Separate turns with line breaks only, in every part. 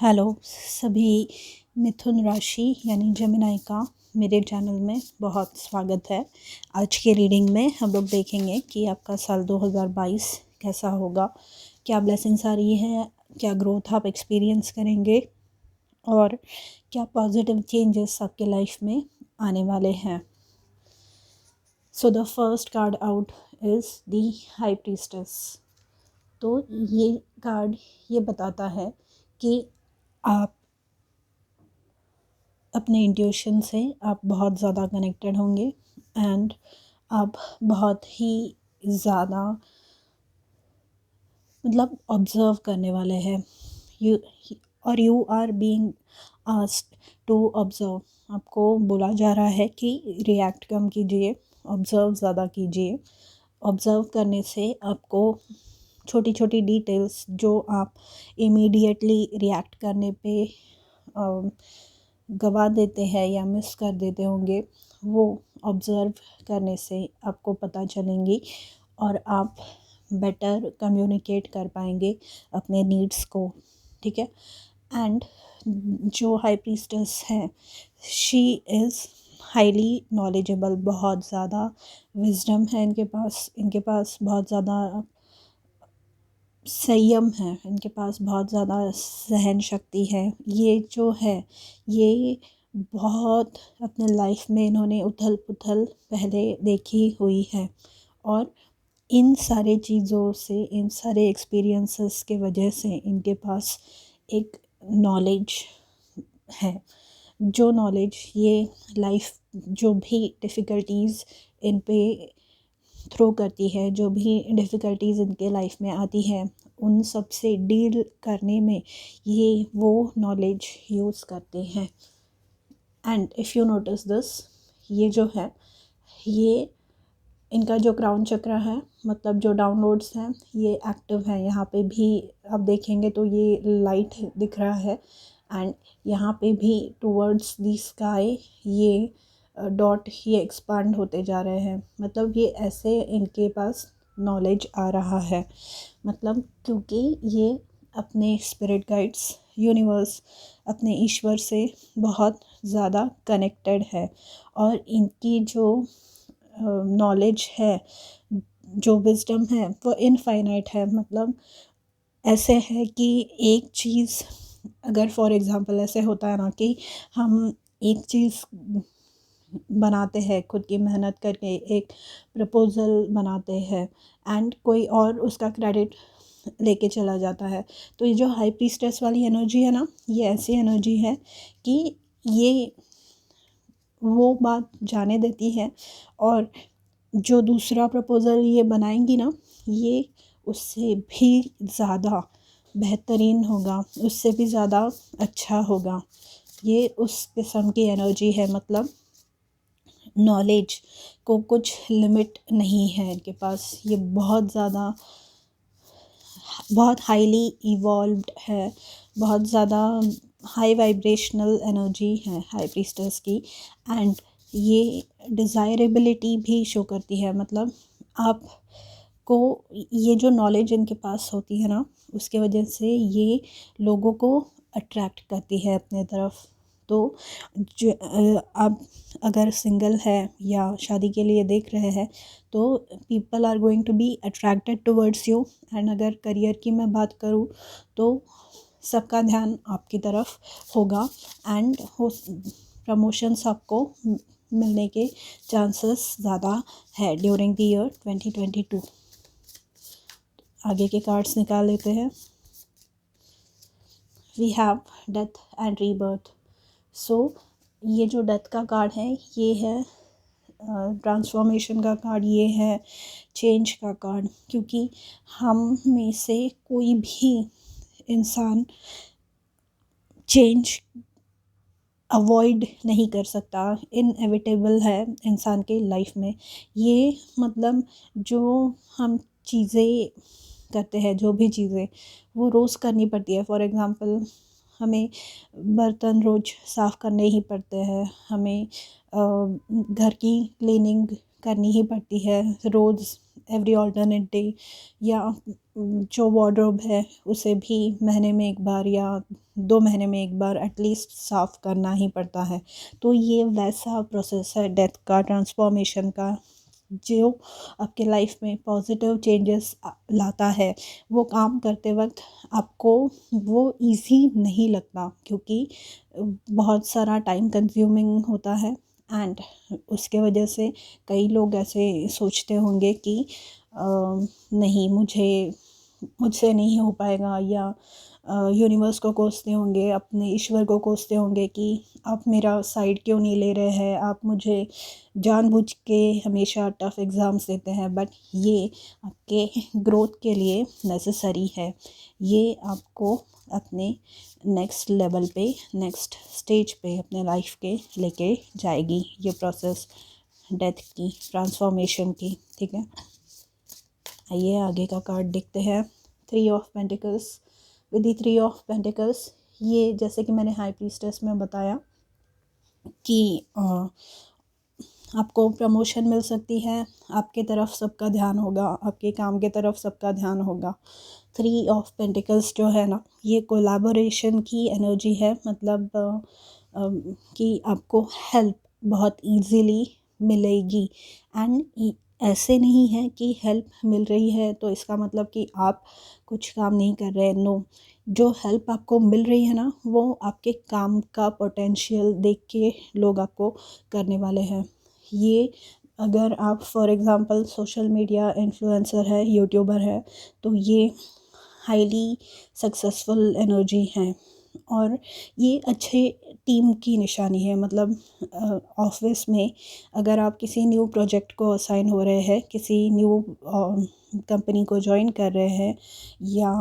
Hello सभी मिथुन राशि यानी जेमिनी का मेरे चैनल में बहुत स्वागत है। आज के रीडिंग में हम लोग देखेंगे कि आपका साल 2022 कैसा होगा, क्या ब्लेसिंग्स आ रही है, क्या ग्रोथ आप एक्सपीरियंस करेंगे और क्या पॉजिटिव चेंजेस आपके लाइफ में आने वाले हैं। So the first card out is the high priestess. तो ये कार्ड ये बताता है कि आप अपने इंट्यूशन से आप बहुत ज़्यादा कनेक्टेड होंगे एंड आप बहुत ही ज़्यादा मतलब ऑब्ज़र्व करने वाले हैं। You are being asked to observe. आपको बोला जा रहा है कि रिएक्ट कम कीजिए, ऑब्ज़र्व ज़्यादा कीजिए। ऑब्ज़र्व करने से आपको छोटी छोटी डिटेल्स जो आप इमीडिएटली रिएक्ट करने पे गवा देते हैं या मिस कर देते होंगे, वो ऑब्ज़र्व करने से आपको पता चलेंगी और आप बेटर कम्युनिकेट कर पाएंगे अपने नीड्स को। ठीक है। एंड जो हाई प्रीस्टेस है, शी इज़ हाईली नॉलेजेबल। बहुत ज़्यादा विजडम है इनके पास बहुत ज़्यादा संयम है, इनके पास बहुत ज़्यादा सहन शक्ति है। ये जो है ये बहुत अपने लाइफ में इन्होंने उथल पुथल पहले देखी हुई है और इन सारे चीज़ों से, इन सारे एक्सपीरियंसेस के वजह से इनके पास एक नॉलेज है। जो नॉलेज ये लाइफ जो भी डिफ़िकल्टीज़ इन पे थ्रो करती है, जो भी डिफ़िकल्टीज़ इनके लाइफ में आती है, उन सब से डील करने में ये वो नॉलेज यूज़ करते हैं। And if you notice this, ये जो है ये इनका जो क्राउन चक्र है, मतलब जो डाउनलोड्स हैं, ये एक्टिव है। यहाँ पे भी आप देखेंगे तो ये लाइट दिख रहा है एंड यहाँ पे भी टूवर्ड्स द स्काई ये डॉट ये एक्सपांड होते जा रहे हैं। मतलब ये ऐसे इनके पास नॉलेज आ रहा है, मतलब क्योंकि ये अपने स्पिरिट गाइड्स, यूनिवर्स, अपने ईश्वर से बहुत ज़्यादा कनेक्टेड है और इनकी जो नॉलेज है, जो विजडम है, वो इनफाइनाइट है। मतलब ऐसे है कि एक चीज़ अगर फॉर एग्ज़ाम्पल ऐसे होता है ना कि हम एक चीज़ बनाते हैं, खुद की मेहनत करके एक प्रपोज़ल बनाते हैं एंड कोई और उसका क्रेडिट लेके चला जाता है। तो ये जो हाई प्रीस्टेस वाली एनर्जी है ना, ये ऐसी एनर्जी है कि ये वो बात जाने देती है और जो दूसरा प्रपोज़ल ये बनाएंगी ना, ये उससे भी ज़्यादा बेहतरीन होगा, उससे भी ज़्यादा अच्छा होगा। ये उस किस्म की एनर्जी है। मतलब नॉलेज को कुछ लिमिट नहीं है इनके पास। ये बहुत ज़्यादा बहुत हाईली इवॉल्व्ड है, बहुत ज़्यादा हाई वाइब्रेशनल एनर्जी है हाई प्रीस्टेस की। एंड ये डिज़ायरेबिलिटी भी शो करती है। मतलब आपको ये जो नॉलेज इनके पास होती है ना, उसके वजह से ये लोगों को अट्रैक्ट करती है अपने तरफ। तो जो आप अगर सिंगल है या शादी के लिए देख रहे हैं तो people are going to be attracted towards you. And अगर करियर की मैं बात करूँ तो सबका ध्यान आपकी तरफ होगा एंड हो प्रमोशंस आपको मिलने के चांसेस ज़्यादा है ड्यूरिंग द ईयर 2022। आगे के कार्ड्स निकाल लेते हैं। We have death and rebirth. So ये जो डेथ का कार्ड है ये है ट्रांसफॉर्मेशन का कार्ड, ये है चेंज का कार्ड। क्योंकि हम में से कोई भी इंसान चेंज अवॉइड नहीं कर सकता, इनएविटेबल है इंसान के लाइफ में ये। मतलब जो हम चीज़ें करते हैं, जो भी चीज़ें वो रोज़ करनी पड़ती है। फॉर एग्ज़ाम्पल हमें बर्तन रोज़ साफ़ करने ही पड़ते हैं, हमें घर की क्लीनिंग करनी ही पड़ती है रोज़। एवरी ऑल्टरनेट डे, या जो वार्डरोब है उसे भी महीने में एक बार या 2 महीने में एक बार एटलीस्ट साफ़ करना ही पड़ता है। तो ये वैसा प्रोसेस है डेथ का, ट्रांसफॉर्मेशन का, जो आपके लाइफ में पॉजिटिव चेंजेस लाता है। वो काम करते वक्त आपको वो इजी नहीं लगता, क्योंकि बहुत सारा टाइम कंज्यूमिंग होता है। एंड उसके वजह से कई लोग ऐसे सोचते होंगे कि नहीं, मुझसे नहीं हो पाएगा, या यूनिवर्स को कोसते होंगे, अपने ईश्वर को कोसते होंगे कि आप मेरा साइड क्यों नहीं ले रहे हैं, आप मुझे जानबूझ के हमेशा टफ़ एग्ज़ाम्स देते हैं। बट ये आपके ग्रोथ के लिए नेसेसरी है। ये आपको अपने नेक्स्ट लेवल पे, नेक्स्ट स्टेज पे अपने लाइफ के लेके जाएगी, ये प्रोसेस डेथ की, ट्रांसफॉर्मेशन की। ठीक है, आइए आगे का कार्ड देखते हैं। 3 of pentacles. With the 3 of pentacles, ये जैसे कि मैंने हाई प्रीस्टेस में बताया कि आपको प्रमोशन मिल सकती है, आपके तरफ सबका ध्यान होगा, आपके काम के तरफ सबका ध्यान होगा। 3 ऑफ पेंटिकल्स जो है ना, ये कोलैबोरेशन की एनर्जी है। मतलब कि आपको हेल्प बहुत इजीली मिलेगी। एंड ऐसे नहीं है कि हेल्प मिल रही है तो इसका मतलब कि आप कुछ काम नहीं कर रहे। नो, जो हेल्प आपको मिल रही है ना, वो आपके काम का पोटेंशियल देख के लोग आपको करने वाले हैं। ये अगर आप for example social media influencer है, यूट्यूबर है, तो ये हाईली सक्सेसफुल एनर्जी है। और ये अच्छे टीम की निशानी है। मतलब ऑफिस में अगर आप किसी न्यू प्रोजेक्ट को असाइन हो रहे हैं, किसी न्यू कंपनी को ज्वाइन कर रहे हैं, या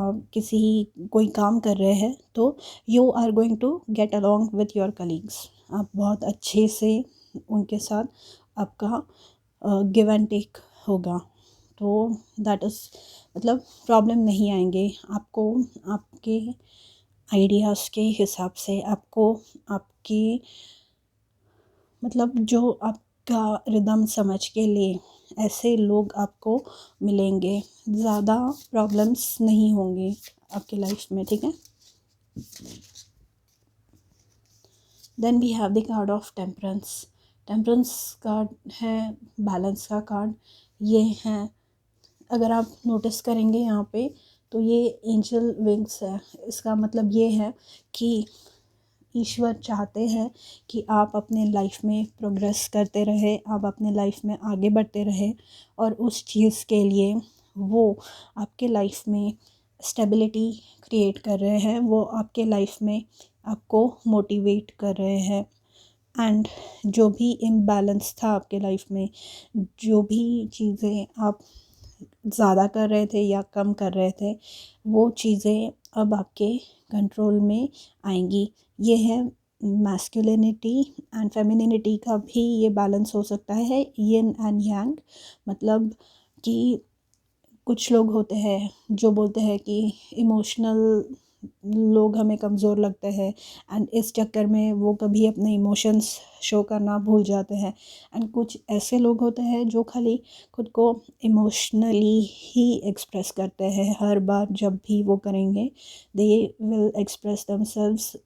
कोई काम कर रहे हैं, तो you are going to get along with your colleagues. आप बहुत अच्छे से उनके साथ आपका गिव एंड टेक होगा। तो दैट इज़, मतलब प्रॉब्लम नहीं आएंगे आपको। आपके आइडियाज़ के हिसाब से आपको, आपके मतलब जो आपका रिदम समझ के लिए ऐसे लोग आपको मिलेंगे। ज़्यादा प्रॉब्लम्स नहीं होंगी आपकी लाइफ में। ठीक है, then we have the card of temperance. Temperance card है बैलेंस का कार्ड। ये है, अगर आप नोटिस करेंगे यहाँ पे, तो ये एंजल विंग्स है। इसका मतलब ये है कि ईश्वर चाहते हैं कि आप अपने लाइफ में प्रोग्रेस करते रहे, आप अपने लाइफ में आगे बढ़ते रहे, और उस चीज़ के लिए वो आपके लाइफ में स्टेबिलिटी क्रिएट कर रहे हैं। वो आपके लाइफ में आपको मोटिवेट कर रहे हैं। एंड जो भी इम्बैलेंस था आपके लाइफ में, जो भी चीज़ें आप ज़्यादा कर रहे थे या कम कर रहे थे, वो चीज़ें अब आपके कंट्रोल में आएंगी। ये है मैस्कुलिनिटी एंड फेमिनिनिटी का भी ये बैलेंस हो सकता है, यिन एंड यांग। मतलब कि कुछ लोग होते हैं जो बोलते हैं कि इमोशनल लोग हमें कमज़ोर लगते हैं, एंड इस चक्कर में वो कभी अपने इमोशंस शो करना भूल जाते हैं। एंड कुछ ऐसे लोग होते हैं जो खाली खुद को इमोशनली ही एक्सप्रेस करते हैं। हर बार जब भी वो करेंगे, they will express themselves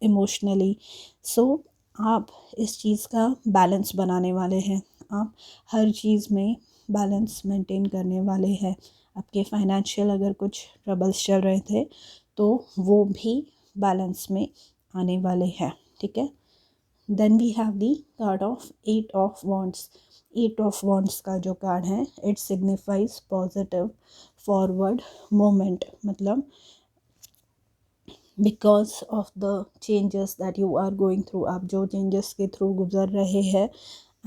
emotionally. So आप इस चीज़ का बैलेंस बनाने वाले हैं। आप हर चीज़ में बैलेंस मेंटेन करने वाले हैं। आपके फाइनेंशियल अगर कुछ ट्रबल्स चल रहे थे, तो वो भी बैलेंस में आने वाले हैं। ठीक है, then we have the card of 8 of wands. 8 of wands का जो कार्ड है, it signifies positive forward moment. मतलब because of the changes that you are going through, आप जो चेंजेस के थ्रू गुजर रहे हैं,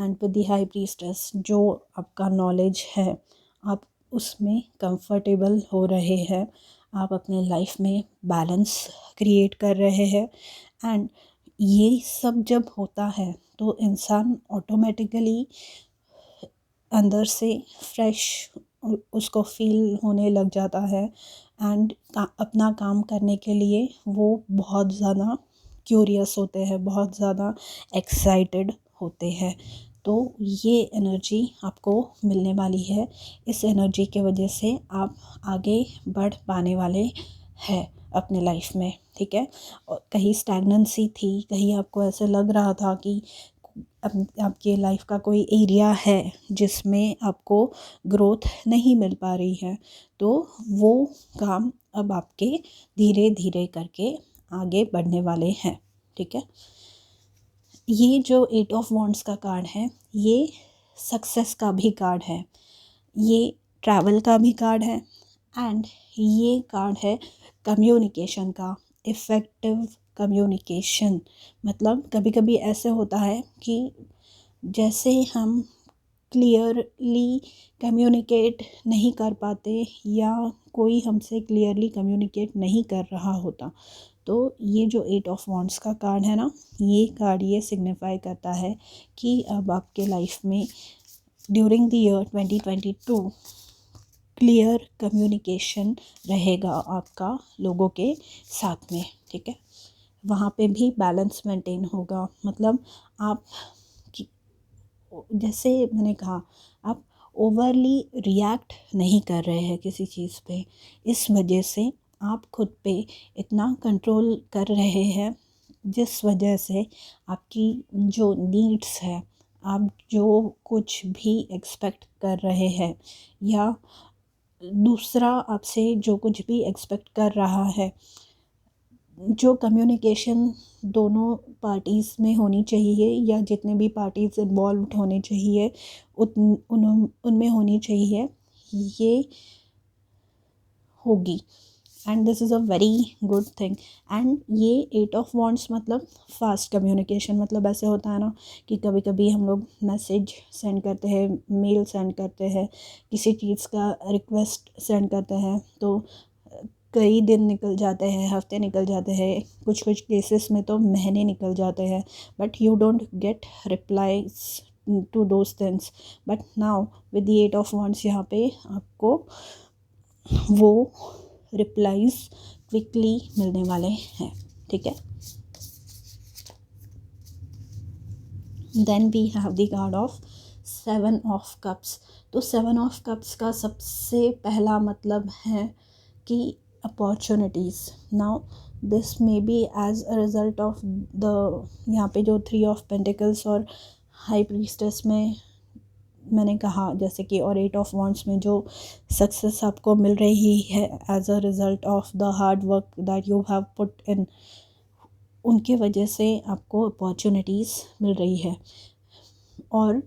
and with the high priestess, जो आपका नॉलेज है आप उसमें कंफर्टेबल हो रहे हैं। आप अपने लाइफ में बैलेंस क्रिएट कर रहे हैं। एंड ये सब जब होता है तो इंसान ऑटोमेटिकली अंदर से फ्रेश उसको फील होने लग जाता है। एंड अपना काम करने के लिए वो बहुत ज़्यादा क्यूरियस होते हैं, बहुत ज़्यादा एक्साइटेड होते हैं। तो ये एनर्जी आपको मिलने वाली है। इस एनर्जी के वजह से आप आगे बढ़ पाने वाले हैं अपने लाइफ में, ठीक है। और कहीं स्टैग्नेंसी थी, कहीं आपको ऐसे लग रहा था कि आपके लाइफ का कोई एरिया है जिसमें आपको ग्रोथ नहीं मिल पा रही है, तो वो काम अब आपके धीरे धीरे करके आगे बढ़ने वाले हैं, ठीक है। ये जो 8 ऑफ वॉन्ड्स का कार्ड है, ये सक्सेस का भी कार्ड है, ये ट्रैवल का भी कार्ड है, एंड ये कार्ड है कम्युनिकेशन का, इफ़ेक्टिव कम्युनिकेशन। मतलब कभी कभी ऐसे होता है कि जैसे हम क्लियरली कम्युनिकेट नहीं कर पाते या कोई हमसे क्लियरली कम्युनिकेट नहीं कर रहा होता, तो ये जो 8 ऑफ वॉन्ड्स का कार्ड है ना, ये कार्ड ये सिग्निफाई करता है कि अब आपके लाइफ में during the year 2022 clear communication रहेगा आपका लोगों के साथ में, ठीक है। वहाँ पे भी बैलेंस मेंटेन होगा। मतलब आप जैसे मैंने कहा, आप ओवरली रिएक्ट नहीं कर रहे हैं किसी चीज़ पे, इस वजह से आप खुद पे इतना कंट्रोल कर रहे हैं जिस वजह से आपकी जो नीड्स है, आप जो कुछ भी एक्सपेक्ट कर रहे हैं या दूसरा आपसे जो कुछ भी एक्सपेक्ट कर रहा है, जो कम्युनिकेशन दोनों पार्टीज़ में होनी चाहिए या जितने भी पार्टीज़ इन्वॉल्व होने चाहिए उनमें होनी चाहिए, ये होगी। And this is a very good thing. And ये 8 ऑफ वॉन्ड्स मतलब फास्ट कम्युनिकेशन। मतलब ऐसे होता है ना कि कभी कभी हम लोग मैसेज सेंड करते हैं, मेल सेंड करते हैं, किसी चीज़ का रिक्वेस्ट सेंड करते हैं, तो कई दिन निकल जाते हैं, हफ्ते निकल जाते हैं, कुछ कुछ केसेस में तो महीने निकल जाते हैं, but you don't get replies to those things. But now with the 8 of wands यहाँ पे आपको वो रिप्लाईज क्विकली मिलने वाले हैं, ठीक है। Then we have the card of 7 of cups. तो 7 ऑफ कप्स का सबसे पहला मतलब है कि opportunities. Now this may be as a result of the, यहाँ पे जो 3 ऑफ पेंटिकल्स और हाई प्रीस्टेस में मैंने कहा जैसे कि, और 8 ऑफ वॉन्ड्स में जो सक्सेस आपको मिल रही है as a result of the hard work that you have put in, उनके वजह से आपको अपॉर्चुनिटीज़ मिल रही है। और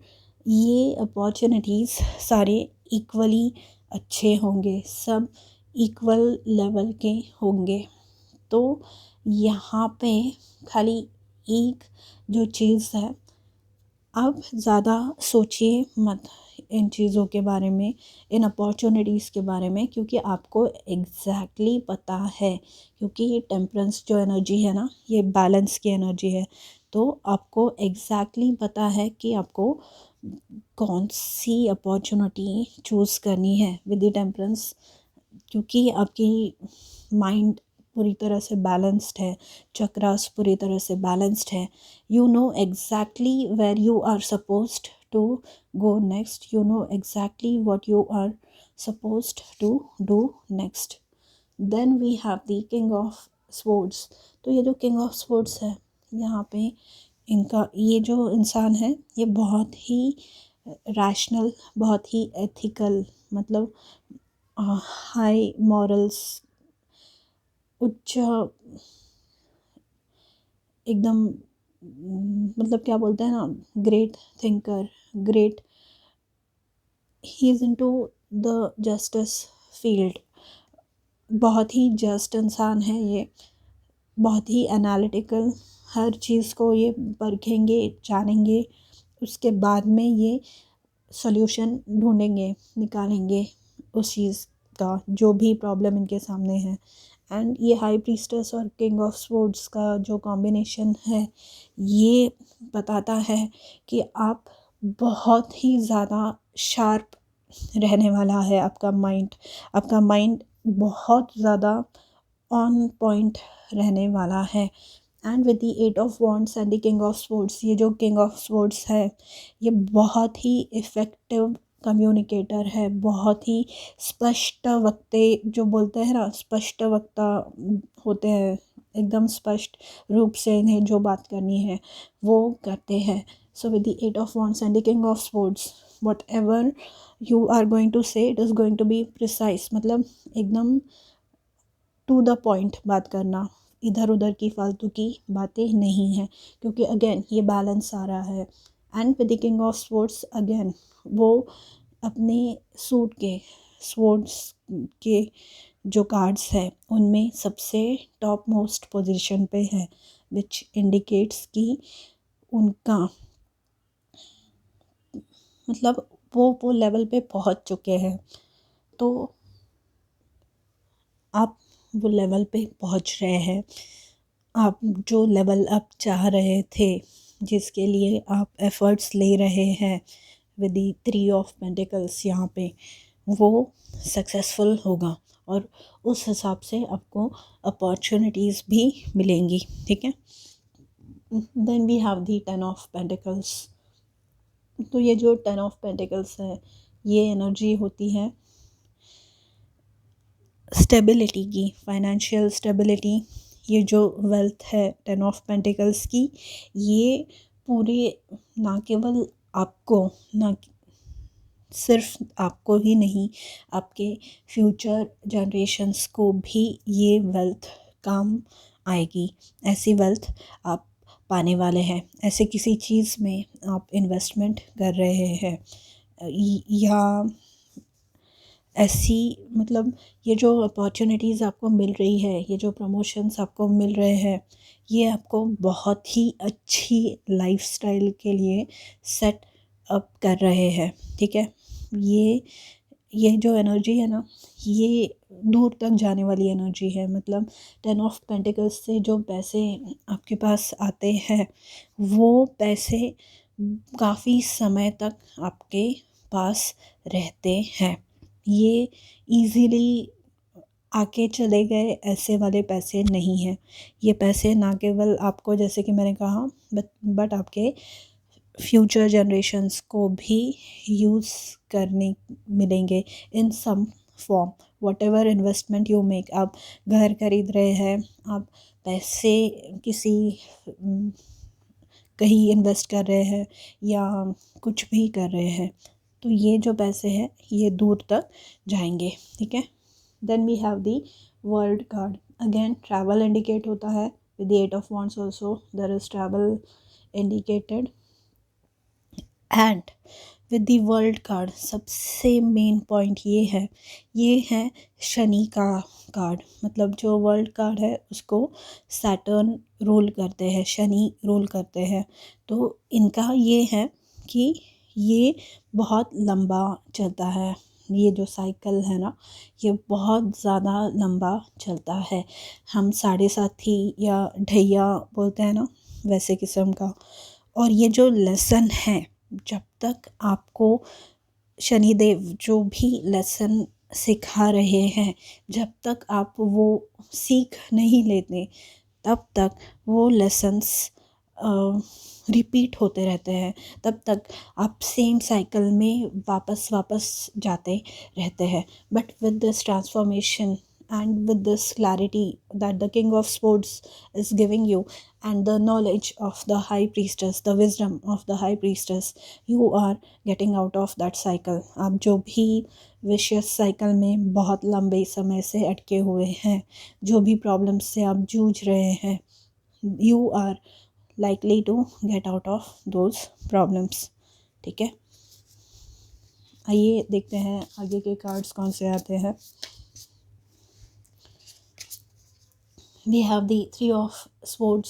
ये अपॉर्चुनिटीज़ सारे इक्वली अच्छे होंगे, सब इक्वल लेवल के होंगे। तो यहाँ पे खाली एक जो चीज़ है, आप ज़्यादा सोचिए मत इन चीज़ों के बारे में, इन अपॉर्चुनिटीज़ के बारे में, क्योंकि आपको एग्जैक्टली पता है, क्योंकि ये टेम्परेंस जो एनर्जी है ना, ये बैलेंस की एनर्जी है। तो आपको एग्जैक्टली पता है कि आपको कौन सी अपॉर्चुनिटी चूज़ करनी है विद द टेम्परेंस, क्योंकि आपकी माइंड पूरी तरह से बैलेंस्ड है, चक्रास पूरी तरह से बैलेंस्ड है। You know exactly where you are supposed to go next, you know exactly what you are supposed to do next. Then we have the king of swords. तो ये जो king of swords है, यहाँ पे इनका ये जो इंसान है, ये बहुत ही रैशनल, बहुत ही एथिकल, मतलब हाई मॉरल्स, उच्च एकदम, मतलब क्या बोलते हैं ना, great thinker, great, he is into the justice field. बहुत ही जस्ट इंसान है ये, बहुत ही एनालिटिकल, हर चीज़ को ये परखेंगे, जानेंगे, उसके बाद में ये सॉल्यूशन ढूंढेंगे, निकालेंगे उस चीज़ का जो भी प्रॉब्लम इनके सामने है। एंड ये हाई प्रीस्टेस और किंग ऑफ स्वॉर्ड्स का जो कॉम्बिनेशन है, ये बताता है कि आप बहुत ही ज़्यादा शार्प रहने वाला है आपका माइंड बहुत ज़्यादा ऑन पॉइंट रहने वाला है। And with the 8 of wands and the king of swords, ये जो किंग ऑफ स्वॉर्ड्स है ये बहुत ही इफ़ेक्टिव कम्युनिकेटर है, बहुत ही स्पष्ट वक्ते, जो बोलते हैं ना स्पष्ट वक्ता होते हैं, एकदम स्पष्ट रूप से इन्हें जो बात करनी है वो करते हैं. So with the 8 of wands and the king of swords, whatever you are going to say it is going to be precise, मतलब एकदम टू द पॉइंट बात करना, इधर उधर की फालतू की बातें नहीं हैं, क्योंकि अगेन ये बैलेंस आ रहा है. And with the king of swords again वो अपने सूट के स्वॉर्ड्स के जो कार्ड्स हैं उनमें सबसे टॉप मोस्ट पोजीशन पे है, विच इंडिकेट्स कि उनका मतलब वो लेवल पे पहुंच चुके हैं. तो आप वो लेवल पे पहुंच रहे हैं, आप जो लेवल अप चाह रहे थे, जिसके लिए आप एफ़र्ट्स ले रहे हैं विद द 3 ऑफ पेंटिकल्स यहाँ पे, वो सक्सेसफुल होगा और उस हिसाब से आपको अपॉर्चुनिटीज़ भी मिलेंगी. ठीक है. Then we have the 10 of pentacles. तो ये जो 10 ऑफ पेंटिकल्स है ये एनर्जी होती है स्टेबिलिटी की, फाइनेंशियल स्टेबिलिटी. ये जो वेल्थ है 10 ऑफ पेंटिकल्स की, ये पूरे ना केवल आपको, ना सिर्फ आपको ही नहीं, आपके फ्यूचर जनरेशन्स को भी ये वेल्थ काम आएगी. ऐसी वेल्थ आप पाने वाले हैं, ऐसे किसी चीज़ में आप इन्वेस्टमेंट कर रहे हैं या ऐसी, मतलब ये जो अपॉर्चुनिटीज़ आपको मिल रही है, ये जो प्रमोशंस आपको मिल रहे हैं, ये आपको बहुत ही अच्छी लाइफस्टाइल के लिए सेट अप कर रहे हैं. ठीक है. ये जो एनर्जी है ना, ये दूर तक जाने वाली एनर्जी है. मतलब 10 ऑफ पेंटिकल्स से जो पैसे आपके पास आते हैं वो पैसे काफ़ी समय तक आपके पास रहते हैं. ये इजीली आके चले गए ऐसे वाले पैसे नहीं हैं. ये पैसे ना केवल आपको, जैसे कि मैंने कहा, बट आपके फ्यूचर जनरेशन्स को भी यूज़ करने मिलेंगे in some form. Whatever investment you make, आप घर खरीद रहे हैं, आप पैसे किसी कहीं इन्वेस्ट कर रहे हैं या कुछ भी कर रहे हैं, तो ये जो पैसे हैं ये दूर तक जाएंगे. ठीक है. Then we have the world card. Again travel indicate होता है with the 8 of wands also there is travel indicated. And with the world card सबसे मेन पॉइंट ये है शनि का कार्ड. मतलब जो वर्ल्ड कार्ड है उसको सैटर्न रूल करते हैं, शनि रूल करते हैं. तो इनका ये है कि ये बहुत लंबा चलता है. ये जो साइकिल है ना ये बहुत ज़्यादा लंबा चलता है. हम साढ़े साथी या ढैया बोलते हैं ना, वैसे किस्म का. और ये जो लेसन है, जब तक आपको शनिदेव जो भी लेसन सिखा रहे हैं, जब तक आप वो सीख नहीं लेते तब तक वो लेसन्स रिपीट होते रहते हैं. तब तक आप सेम साइकिल में वापस जाते रहते हैं. But with this transformation and with this clarity that the king of swords is giving you, and the knowledge of the high priestess, the wisdom of the high priestess, you are getting out of that cycle. आप जो भी vicious cycle में बहुत लंबे समय से अटके हुए हैं, जो भी प्रॉब्लम्स से आप जूझ रहे हैं, you are likely to get out of those problems. ठीक है. आइए देखते हैं आगे के कार्ड्स कौन से आते हैं. We have the 3 of swords.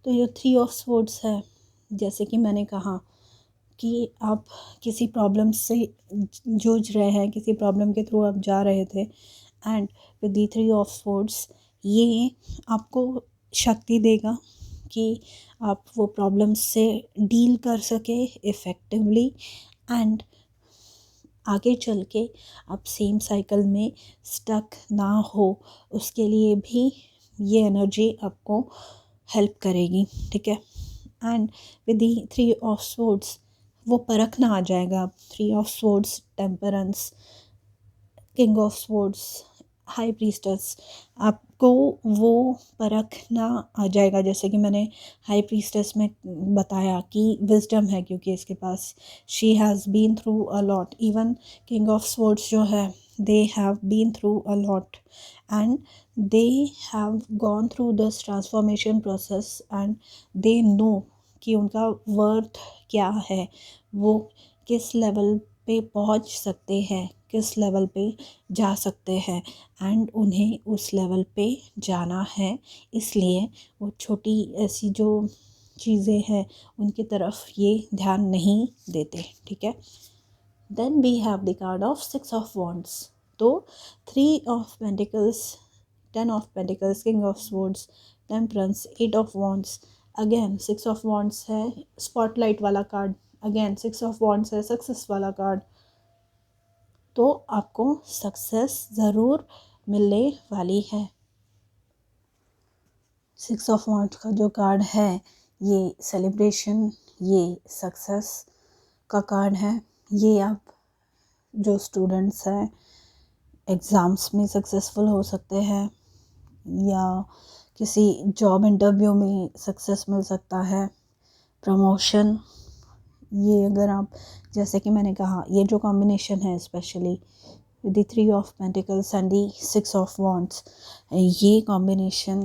तो ये 3 ऑफ स्वॉर्ड्स है, जैसे कि मैंने कहा कि आप किसी प्रॉब्लम से जूझ रहे हैं, किसी प्रॉब्लम के थ्रू आप जा रहे थे, and with the 3 of swords ये आपको शक्ति देगा कि आप वो प्रॉब्लम से डील कर सके इफ़ेक्टिवली, एंड आगे चल के आप सेम साइकिल में स्टक ना हो, उसके लिए भी ये एनर्जी आपको हेल्प करेगी, ठीक है। And with the three of swords वो परखना आ जाएगा। Three of swords temperance, king of swords, high priestess, आपको वो परखना आ जाएगा। जैसे कि मैंने हाई प्रीस्टेस में बताया कि विजडम है क्योंकि इसके पास, she has been through a lot. Even king of swords जो है, they have been through a lot and they have gone through this transformation process and they know कि उनका वर्थ क्या है, वो किस लेवल पे पहुंच सकते हैं, किस लेवल पे जा सकते हैं एंड उन्हें उस लेवल पे जाना है। इसलिए वो छोटी ऐसी जो चीज़ें हैं उनकी तरफ ये ध्यान नहीं देते, ठीक है। Then we have the card of six of wands. तो three of pentacles, ten of pentacles, king of swords, temperance, eight of wands, again six of wands है स्पॉटलाइट वाला card, again six of wands है success वाला card. तो आपको success ज़रूर मिलने वाली है। सिक्स ऑफ वॉन्ड्स का जो कार्ड है ये सेलिब्रेशन, ये सक्सेस का कार्ड है। ये आप जो स्टूडेंट्स हैं एग्ज़ाम्स में सक्सेसफुल हो सकते हैं या किसी जॉब इंटरव्यू में सक्सेस मिल सकता है, प्रमोशन। ये अगर आप, जैसे कि मैंने कहा, ये जो कॉम्बिनेशन है specially with the three of pentacles and the six of wands, ये कॉम्बिनेशन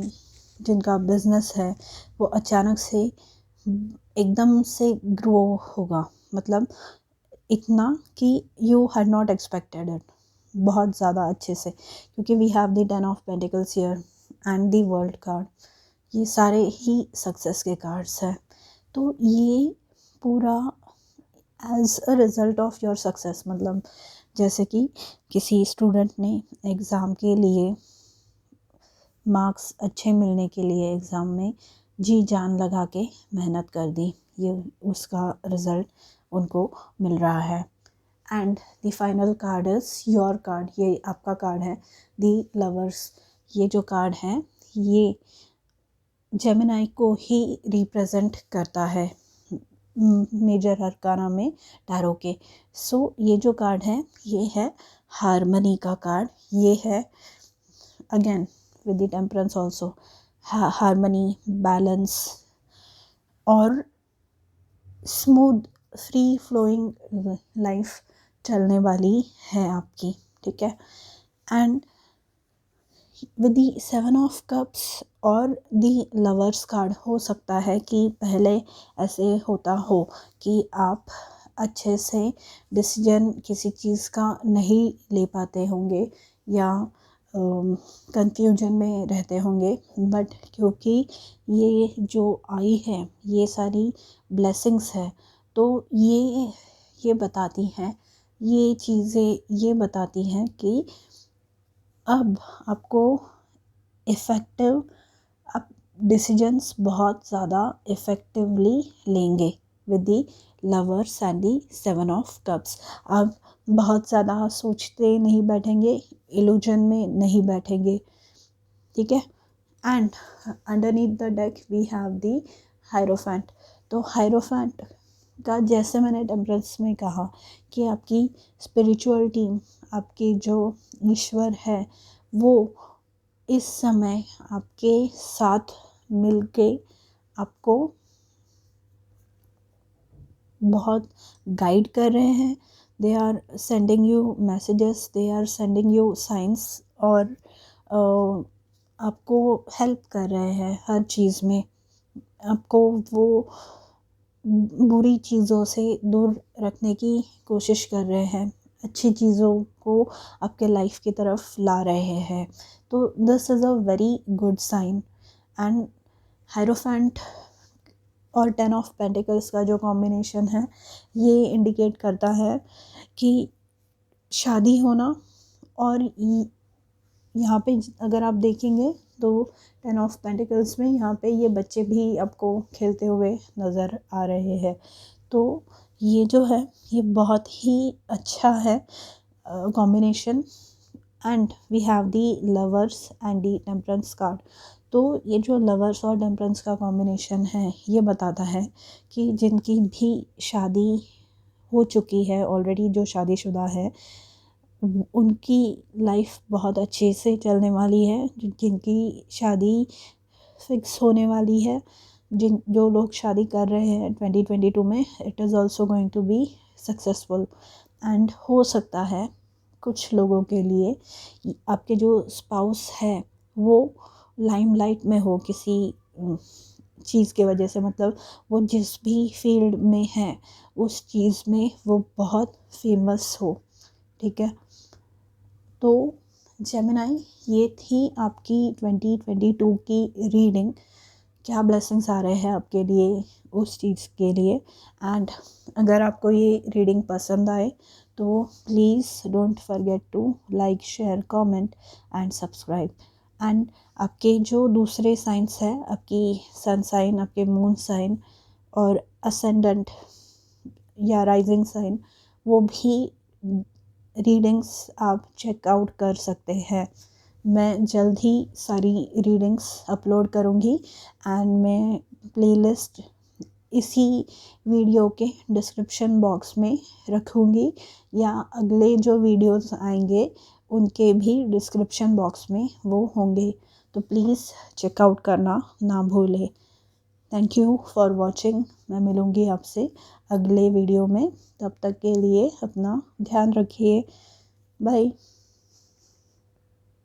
जिनका बिजनेस है वो अचानक से एकदम से ग्रो होगा। मतलब इतना कि you had not expected it, बहुत ज़्यादा अच्छे से, क्योंकि we have the ten of pentacles here and the world card, ये सारे ही सक्सेस के कार्ड्स हैं। तो ये पूरा as a result of your success, मतलब जैसे कि किसी स्टूडेंट ने एग्ज़ाम के लिए, मार्क्स अच्छे मिलने के लिए एग्ज़ाम में जी जान लगा के मेहनत कर दी, ये उसका रिज़ल्ट उनको मिल रहा है। And the final card is your card, ये आपका कार्ड है द लवर्स। ये जो कार्ड है ये जेमिनाई को ही रिप्रेजेंट करता है मेजर अरकाना में टैरो के। सो ये जो कार्ड है ये है हारमनी का कार्ड। ये है again with the temperance also, harmony, balance और स्मूथ फ्री फ्लोइंग लाइफ चलने वाली है आपकी, ठीक है। And with the seven of cups और दी लवर्स कार्ड, हो सकता है कि पहले ऐसे होता हो कि आप अच्छे से डिसीजन किसी चीज़ का नहीं ले पाते होंगे या कंफ्यूजन में रहते होंगे, बट क्योंकि ये जो आई है ये सारी ब्लेसिंग्स है, तो ये बताती हैं, ये चीज़ें ये बताती हैं कि अब आपको इफ़ेक्टिव, आप डिसीजंस बहुत ज़्यादा इफ़ेक्टिवली लेंगे with the lovers and the seven of cups. आप बहुत ज़्यादा सोचते नहीं बैठेंगे, इल्यूजन में नहीं बैठेंगे, ठीक है। And underneath the deck we have the hierophant. तो हायरोफेंट का, जैसे मैंने टेम्परेंस में कहा कि आपकी स्पिरिचुअल टीम, आपके जो ईश्वर है वो इस समय आपके साथ मिलके आपको बहुत गाइड कर रहे हैं। They are sending you messages, they are sending you signs और आपको हेल्प कर रहे हैं हर चीज़ में। आपको वो बुरी चीज़ों से दूर रखने की कोशिश कर रहे हैं, अच्छी चीज़ों को आपके लाइफ की तरफ ला रहे हैं। तो this is a very good sign. And hierophant और टेन ऑफ पेंटिकल्स का जो कॉम्बिनेशन है ये इंडिकेट करता है कि शादी होना, और यहाँ पे अगर आप देखेंगे तो टेन ऑफ पेंटिकल्स में यहाँ पे ये बच्चे भी आपको खेलते हुए नज़र आ रहे हैं। तो ये जो है ये बहुत ही अच्छा है combination. And we have the lovers and the temperance card. तो ये जो लवर्स और टेम्परेंस का कॉम्बिनेशन है ये बताता है कि जिनकी भी शादी हो चुकी है ऑलरेडी, जो शादीशुदा है, उनकी लाइफ बहुत अच्छे से चलने वाली है। जिनकी शादी फिक्स होने वाली है, जो लोग शादी कर रहे हैं 2022 में, it is also going to be successful. And हो सकता है कुछ लोगों के लिए आपके जो स्पाउस है वो लाइमलाइट में हो किसी चीज़ के वजह से, मतलब वो जिस भी फील्ड में है उस चीज़ में वो बहुत फेमस हो, ठीक है। तो जेमिनाई, ये थी आपकी 2022 की रीडिंग। क्या ब्लेसिंग्स आ रहे हैं आपके लिए उस चीज़ के लिए। एंड अगर आपको ये रीडिंग पसंद आए तो please don't forget to like, share, comment and subscribe. And आपके जो दूसरे साइंस है, आपकी सन साइन, आपके मून साइन और असेंडेंट या राइजिंग साइन, वो भी रीडिंग्स आप चेकआउट कर सकते हैं। मैं जल्द ही सारी रीडिंग्स अपलोड करूँगी एंड मैं प्लेलिस्ट इसी वीडियो के डिस्क्रिप्शन बॉक्स में रखूँगी, या अगले जो वीडियोस आएंगे उनके भी डिस्क्रिप्शन बॉक्स में वो होंगे। तो प्लीज़ चेकआउट करना ना भूलें। Thank you for watching. मैं मिलूँगी आपसे अगले वीडियो में। तब तक के लिए अपना ध्यान रखिए। बाय।